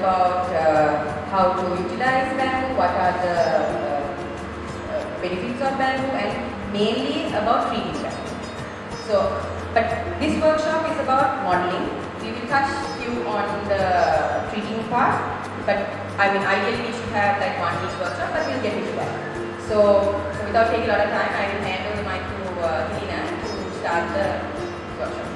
about how to utilize bamboo, what are the benefits of bamboo, and mainly about treating bamboo. So, but this workshop is about modeling. We will touch you on the treating part, but I mean ideally we should have like one each workshop, but we'll get into that. So without taking a lot of time, I will hand over the mic to Thilina to start the workshop.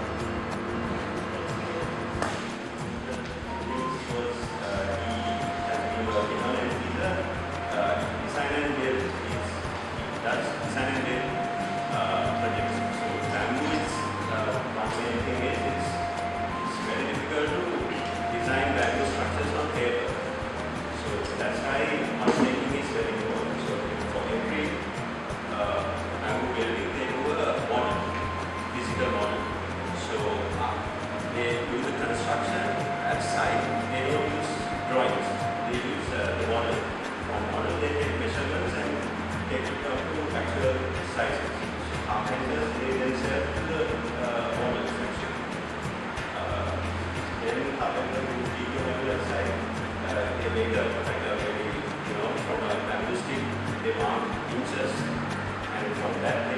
From that